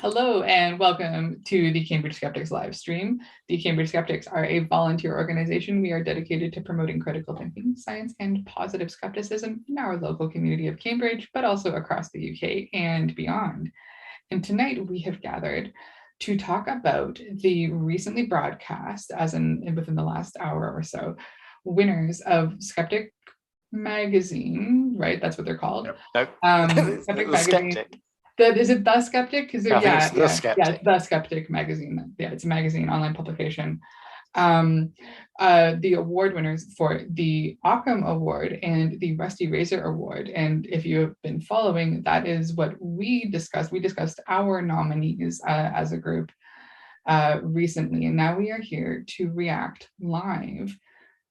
Hello and welcome to the Cambridge Skeptics live stream. The Cambridge Skeptics are a volunteer organization. We are dedicated to promoting critical thinking, science, and positive skepticism in our local community of Cambridge, but also across the UK and beyond. And tonight we have gathered to talk about the recently broadcast, as in within the last hour or so, winners of Skeptic magazine, right? That's what they're called. Nope. Skeptic magazine. Skeptic. Is it The Skeptic? Because Skeptic. it's The Skeptic magazine. Yeah, it's a magazine, online publication. The award winners for the Ockham Award and the Rusty Razor Award. And if you have been following, that is what we discussed. We discussed our nominees as a group recently, and now we are here to react live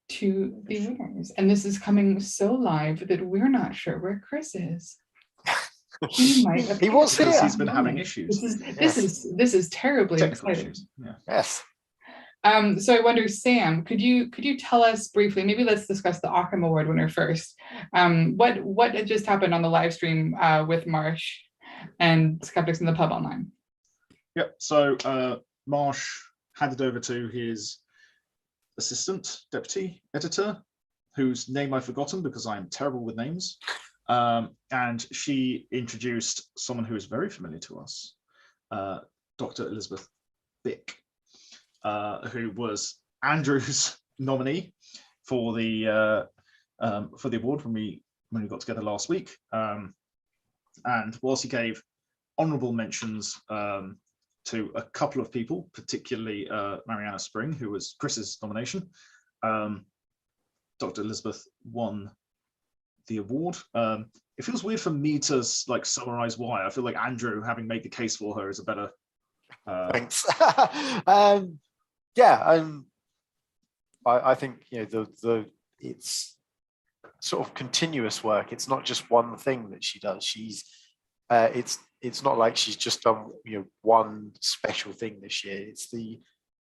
to the winners. And this is coming so live that we're not sure where Chris is. He was here. He's been having issues. This is terribly exciting. Yeah. Yes. So I wonder, Sam, could you tell us briefly? Maybe let's discuss the Ockham Award winner first. What had just happened on the live stream with Marsh and Skeptics in the Pub Online? Yep. So Marsh handed over to his assistant deputy editor, whose name I've forgotten because I am terrible with names. And she introduced someone who is very familiar to us, Dr. Elizabeth Bick, who was Andrew's nominee for the award when we got together last week. And whilst he gave honourable mentions to a couple of people, particularly Mariana Spring, who was Chris's nomination, Dr. Elizabeth won the award. It feels weird for me to like summarize why. I feel like Andrew, having made the case for her, is a better Thanks. I think it's sort of continuous work. It's not just one thing that she does. It's not like she's just done one special thing this year. It's the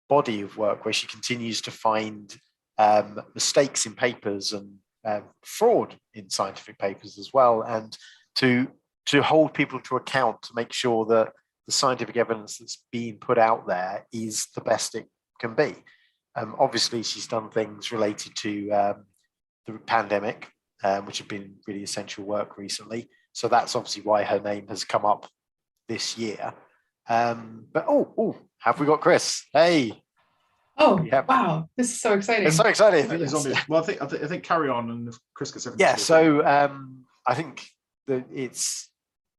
body of work where she continues to find mistakes in papers and fraud in scientific papers as well, and to hold people to account, to make sure that the scientific evidence that's being put out there is the best it can be. Obviously, she's done things related to the pandemic, which have been really essential work recently. So that's obviously why her name has come up this year. But have we got Chris? Hey. Oh, wow. This is so exciting. It's so exciting. Well, I think carry on and Chris gets everything. Yeah, so I think that it's,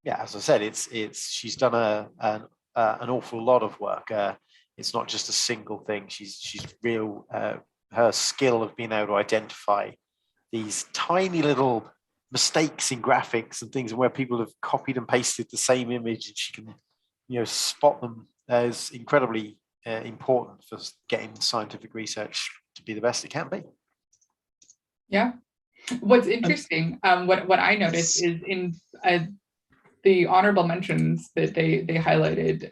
as I said, she's done an awful lot of work. It's not just a single thing. She's real, her skill of being able to identify these tiny little mistakes in graphics and things, and where people have copied and pasted the same image, and she can, spot them, is incredibly important for getting scientific research to be the best it can be. Yeah. What's interesting, what I noticed is in the honorable mentions that they highlighted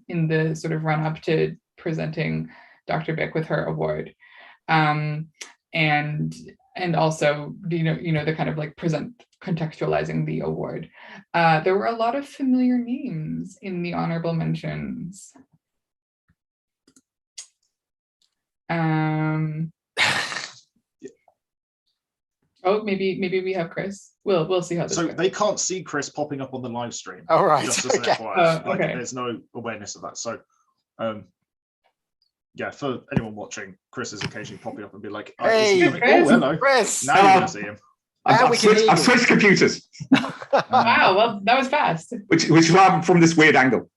in the sort of run up to presenting Dr. Bick with her award, and also the kind of like contextualizing the award. There were a lot of familiar names in the honorable mentions. Maybe we have Chris. We'll see how this goes. They can't see Chris popping up on the live stream. All right. Just as an FYI. Okay. There's no awareness of that. So for anyone watching, Chris is occasionally popping up and be like, hey, Chris. Hello. Chris. Now you're gonna see him. I've switched computers. Wow, well, that was fast. Which is why I'm from this weird angle.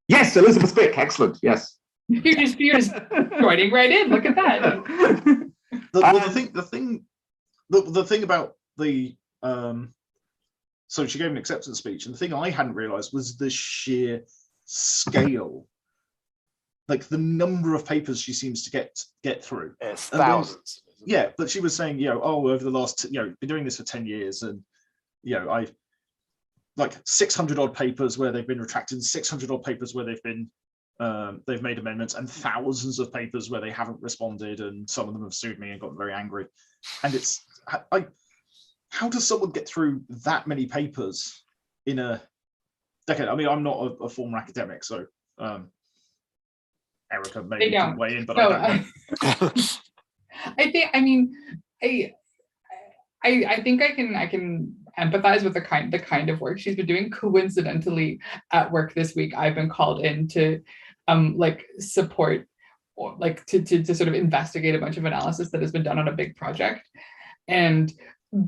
Yes, Elizabeth Bick, excellent. Yes. You're just joining right in. Look at that. The thing about the so she gave an acceptance speech, and the thing I hadn't realized was the sheer scale, like the number of papers she seems to get through. It's thousands. But she was saying, over the last, been doing this for 10 years, and I like 600 odd papers where they've been retracted, 600 odd papers where they've made amendments, and thousands of papers where they haven't responded, and some of them have sued me and gotten very angry. And it's how does someone get through that many papers in a decade. I mean, I'm not a former academic, so Erica maybe can weigh in, but No, I don't know. I think I can empathize with the kind of work she's been doing. Coincidentally, at work this week, I've been called in to like support or like to sort of investigate a bunch of analysis that has been done on a big project. And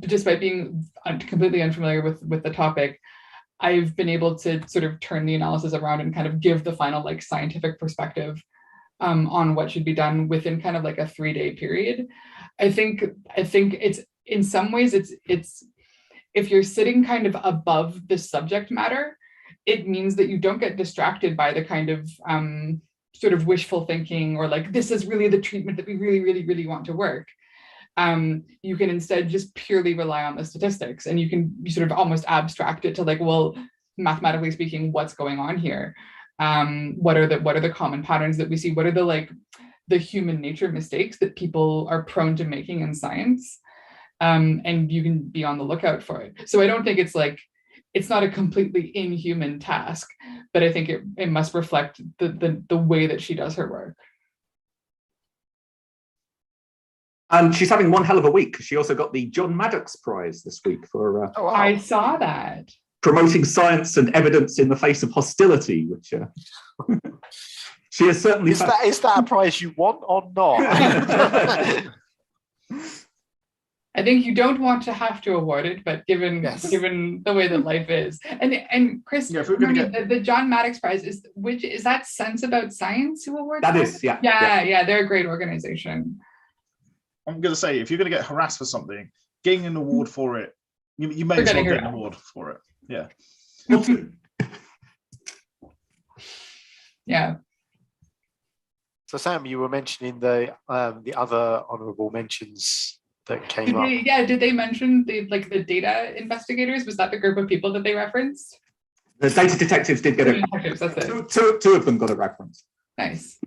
despite being completely unfamiliar with the topic, I've been able to sort of turn the analysis around and kind of give the final like scientific perspective on what should be done within kind of like a 3-day period. I think it's in some ways it's if you're sitting kind of above the subject matter, it means that you don't get distracted by the kind of sort of wishful thinking or like this is really the treatment that we really want to work. You can instead just purely rely on the statistics, and you sort of almost abstract it to like, well, mathematically speaking, what's going on here? What are the common patterns that we see? What are the human nature mistakes that people are prone to making in science? And you can be on the lookout for it. So I don't think it's not a completely inhuman task, but I think it must reflect the way that she does her work. And she's having one hell of a week. She also got the John Maddox Prize this week for Oh, wow. I saw that. promoting science and evidence in the face of hostility, which she has certainly. Is that a prize you want or not? I think you don't want to have to award it, but given the way that life is, and Chris, Yeah, if we're gonna get the John Maddox Prize is that Sense About Science who awards That is, yeah. yeah, they're a great organization. I'm going to say, if you're going to get harassed for something, getting an award for it, you may as well get an award for it. Yeah. Yeah. So Sam, you were mentioning the other honourable mentions that came up. Did they mention the data investigators? Was that the group of people that they referenced? The data detectives did get it. That's it. Two of them got a reference. Nice.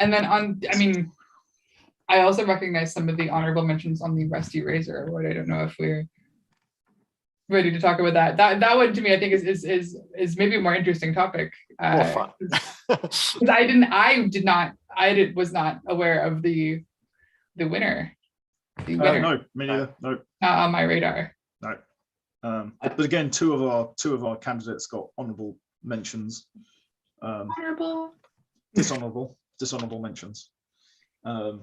And then I also recognize some of the honorable mentions on the Rusty Razor Award. I don't know if we're ready to talk about that. That one to me, I think is maybe a more interesting topic. More fun. I was not aware of the winner. No, me neither. No. Not on my radar. No. But again, two of our candidates got honourable mentions. Honorable. Dishonourable mentions. But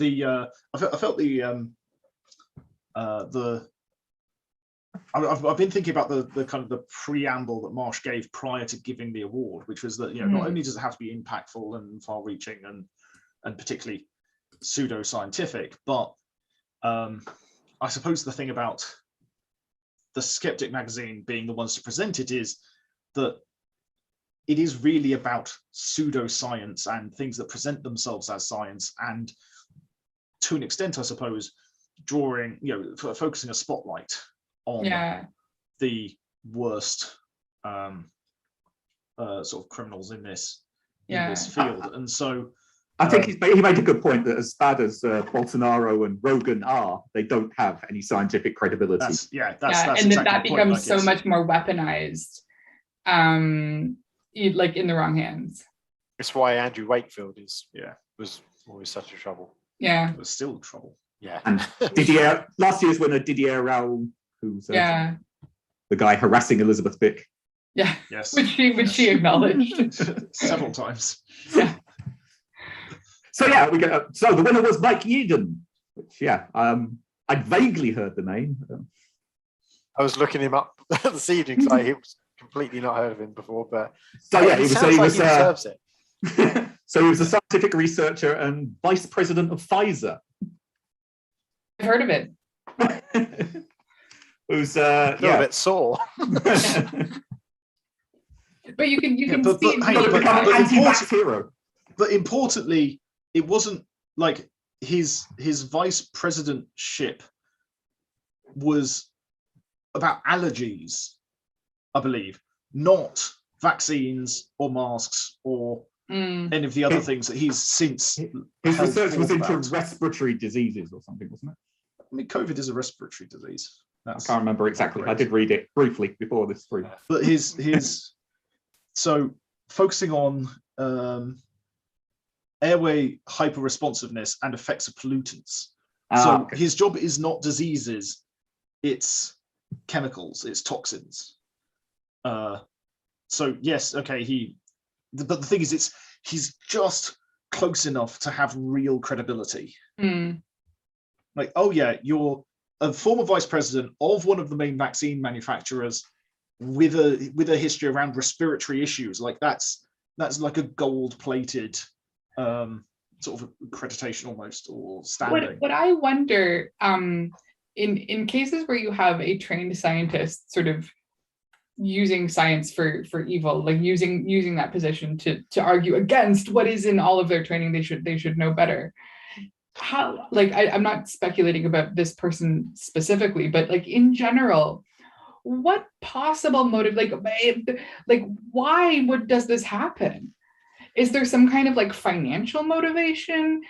I felt I've been thinking about the kind of the preamble that Marsh gave prior to giving the award, which was that not only does it have to be impactful and far-reaching and particularly pseudo-scientific, but I suppose the thing about the Skeptic magazine being the ones to present it is that it is really about pseudoscience and things that present themselves as science, and to an extent, I suppose, drawing, focusing a spotlight on the worst sort of criminals in this field. And so I think he made a good point that as bad as Bolsonaro and Rogan are, they don't have any scientific credibility. That's and exactly that the becomes point, so much more weaponized, like in the wrong hands. It's why Andrew Wakefield was always such a trouble. Yeah, it was still trouble. Yeah, and last year's winner Didier Raoult, who's the guy harassing Elizabeth Bick. Yeah, yes, which she acknowledged several times. Yeah. So so the winner was Mike Yeadon, which I'd vaguely heard the name. I was looking him up this evening because I was completely not heard of him before, but so he deserves it. So he was a scientific researcher and vice president of Pfizer. I've heard of it. Who's a bit sore. But you can see. But importantly, it wasn't like his vice presidentship was about allergies, I believe, not vaccines or masks or any of the other things that he's since. His research was into respiratory diseases or something, wasn't it? mean, COVID is a respiratory disease. I can't remember exactly. I did read it briefly before this brief. But so focusing on airway hyperresponsiveness and effects of pollutants. So his job is not diseases, it's chemicals, it's toxins. So yes, okay, but the thing is, he's just close enough to have real credibility. Like, oh yeah, you're a former vice president of one of the main vaccine manufacturers with a history around respiratory issues. Like that's like a gold-plated sort of accreditation almost, or standing. What I wonder, in cases where you have a trained scientist sort of using science for evil, like using that position to argue against what is in all of their training, they should know better. How, like, I'm not speculating about this person specifically, but like in general, what possible motive, like why does this happen? Is there some kind of like financial motivation?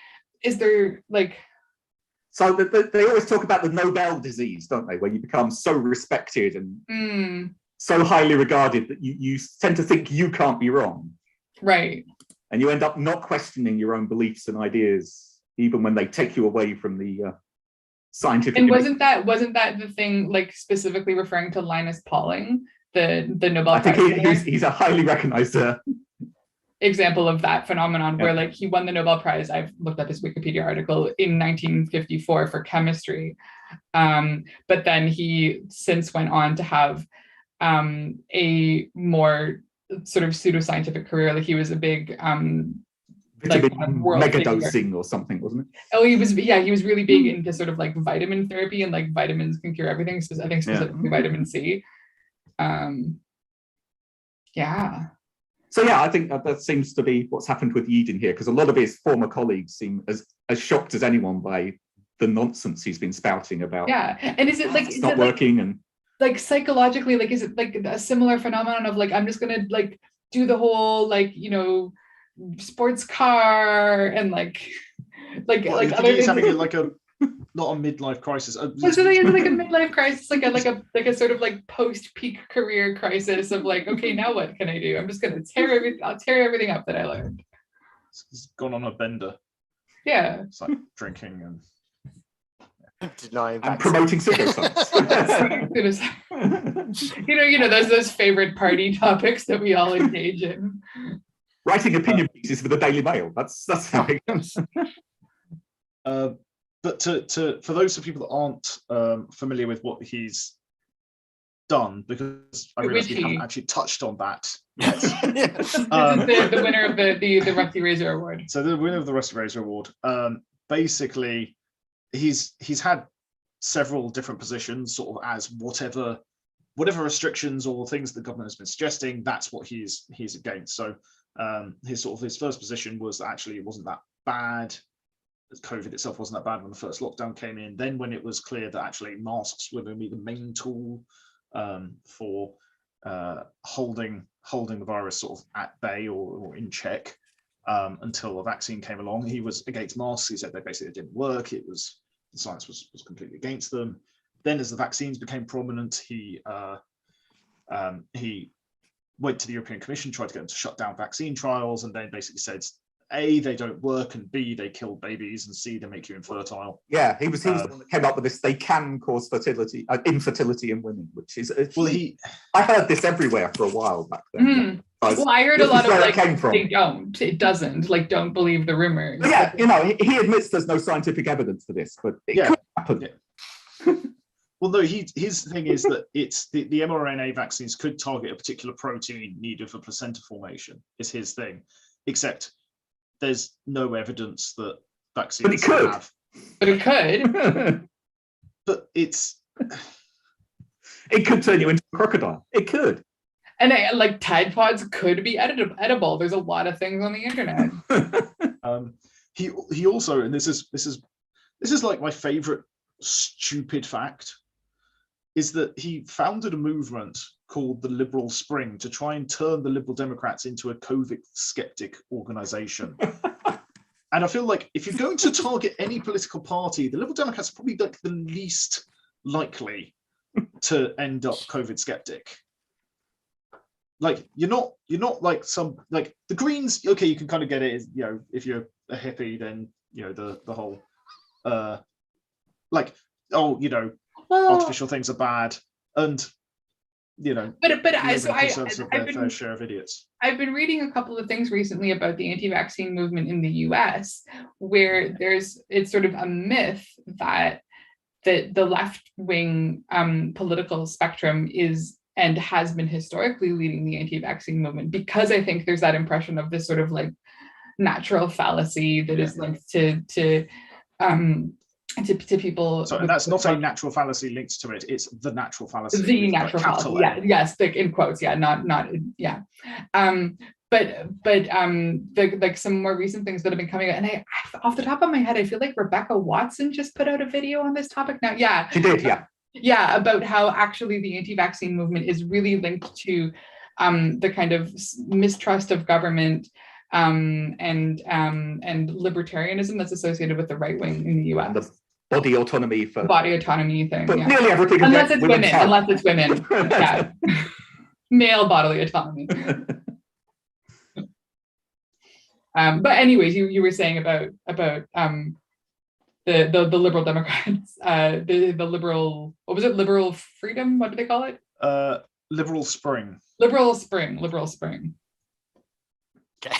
Is there like... So they always talk about the Nobel disease, don't they? Where you become so respected and so highly regarded that you tend to think you can't be wrong. Right. And you end up not questioning your own beliefs and ideas, even when they take you away from the scientific. And wasn't that the thing, like specifically referring to Linus Pauling, the Nobel Prize? I think he's a highly recognized example of that phenomenon, where like he won the Nobel Prize. I've looked up his Wikipedia article in 1954 for chemistry, but then he since went on to have a more sort of pseudoscientific career. Like he was a big megadosing or something, wasn't it? Oh, he was really big into sort of like vitamin therapy, and like vitamins can cure everything. I think specifically vitamin C. So yeah, I think that seems to be what's happened with Eden here, because a lot of his former colleagues seem as shocked as anyone by the nonsense he's been spouting about. Yeah, and is it like it's not working, and like psychologically, like is it like a similar phenomenon of like, I'm just gonna like do the whole like, you know, sports car and like other he's having like a not a midlife crisis. So it's like a midlife crisis, like a sort of like post-peak career crisis of like, okay, now what can I do? I'm just gonna tear everything up that I learned. He's gone on a bender. Yeah. It's like drinking and denying and promoting pseudoscience. you know those favorite party topics that we all engage in. Writing opinion pieces for the Daily Mail. That's how it goes. But for those of people that aren't familiar with what he's done, because I realize we haven't actually touched on that yet. The winner of the Rusty Razor Award. So the winner of the Rusty Razor Award, basically, he's had several different positions, sort of as whatever restrictions or things the government has been suggesting, that's what he's against. So his first position was that actually it wasn't that bad. COVID itself wasn't that bad when the first lockdown came in. Then when it was clear that actually masks were going to be the main tool for holding the virus sort of at bay or in check until a vaccine came along, he was against masks. He said they basically didn't work. The science was completely against them. Then as the vaccines became prominent, he went to the European Commission, tried to get them to shut down vaccine trials, and they basically said, A, they don't work, and B, they kill babies, and C, they make you infertile. Yeah, he was the one that came up with this. They can cause infertility in women, which is I heard this everywhere for a while back then. Well, I heard a lot of like, came from. It doesn't, like, don't believe the rumors. But yeah, he admits there's no scientific evidence for this, but it could happen. Yeah. Well, no, his thing is that it's the mRNA vaccines could target a particular protein needed for placenta formation, is his thing, except there's no evidence that vaccines have. But it could. But it could turn you into a crocodile. It could. And like Tide Pods could be edible. There's a lot of things on the internet. He also, and this is like my favorite stupid fact, is that he founded a movement called the Liberal Spring to try and turn the Liberal Democrats into a COVID skeptic organization. And I feel like if you're going to target any political party, the Liberal Democrats are probably like the least likely to end up COVID skeptic. Like you're not like some like the Greens. Okay, you can kind of get it. You know, if you're a hippie, then you know the whole like, oh, you know, artificial things are bad, and you know, but Conservatives have their fair share of idiots. I've been reading a couple of things recently about the anti-vaccine movement in the US, where it's sort of a myth that the left-wing political spectrum is and has been historically leading the anti-vaccine movement, because I think there's that impression of this sort of like natural fallacy that is linked to people. So and that's not a natural fallacy linked to it; it's the natural fallacy. The natural fallacy, yeah, yes, like in quotes, yeah, not yeah. But like some more recent things that have been coming out, and I off the top of my head, I feel like Rebecca Watson just put out a video on this topic now. Yeah, she did, yeah. Yeah, about how actually the anti-vaccine movement is really linked to the kind of mistrust of government and libertarianism that's associated with the right wing in the US. And the body autonomy thing. But yeah. nearly everything. Unless it's women. Yeah. Male bodily autonomy. But anyways, you were saying about the Liberal Democrats, the liberal, what was it? Liberal freedom? What do they call it? Liberal spring. Liberal spring. Okay.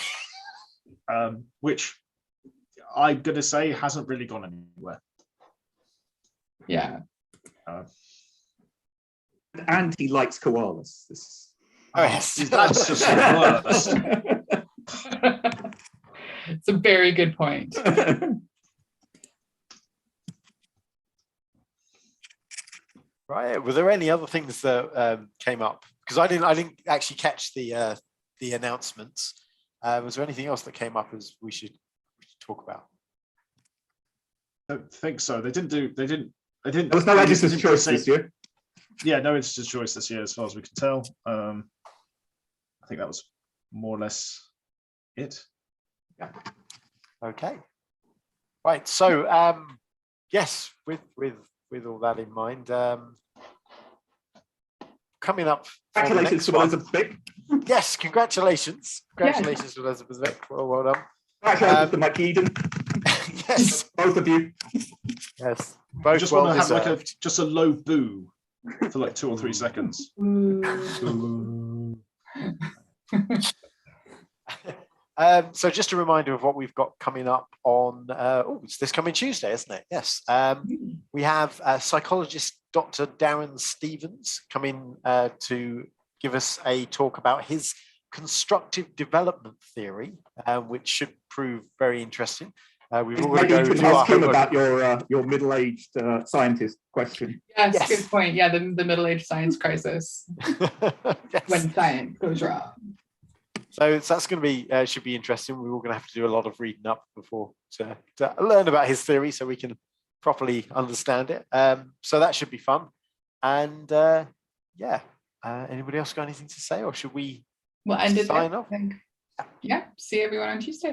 Which I'm gonna say hasn't really gone anywhere. Yeah. And he likes koalas. Oh yes, that's just the worst. It's a very good point. Right. Were there any other things that came up? Because I didn't actually catch the announcements. Was there anything else that came up as we should talk about? I don't think so. They didn't. There was no editor's choice this year. Yeah, no editor's choice this year, as far as we can tell. I think that was more or less it. Yeah. Okay. Right. So yes, with all that in mind, coming up. Congratulations to Elizabeth Vick. Yes, congratulations. Congratulations to Elizabeth Vick. Well done. Congratulations to Mike Eden. Yes. Both of you. Yes. Both I just well want to have like deserved. just a low boo for like 2 or 3 seconds. So just a reminder of what we've got coming up on, it's this coming Tuesday, isn't it? Yes. We have psychologist Dr. Darren Stevens coming to give us a talk about his constructive development theory, which should prove very interesting. We've already Maybe you can ask him about your middle-aged scientist question. Yes, good point. Yeah, the middle-aged science crisis. Yes. When science goes wrong. So that's going to be should be interesting. We're all going to have to do a lot of reading up before to learn about his theory, so we can properly understand it. So that should be fun. And anybody else got anything to say, or should we We'll end it sign there, off? I think. Yeah. See everyone on Tuesday.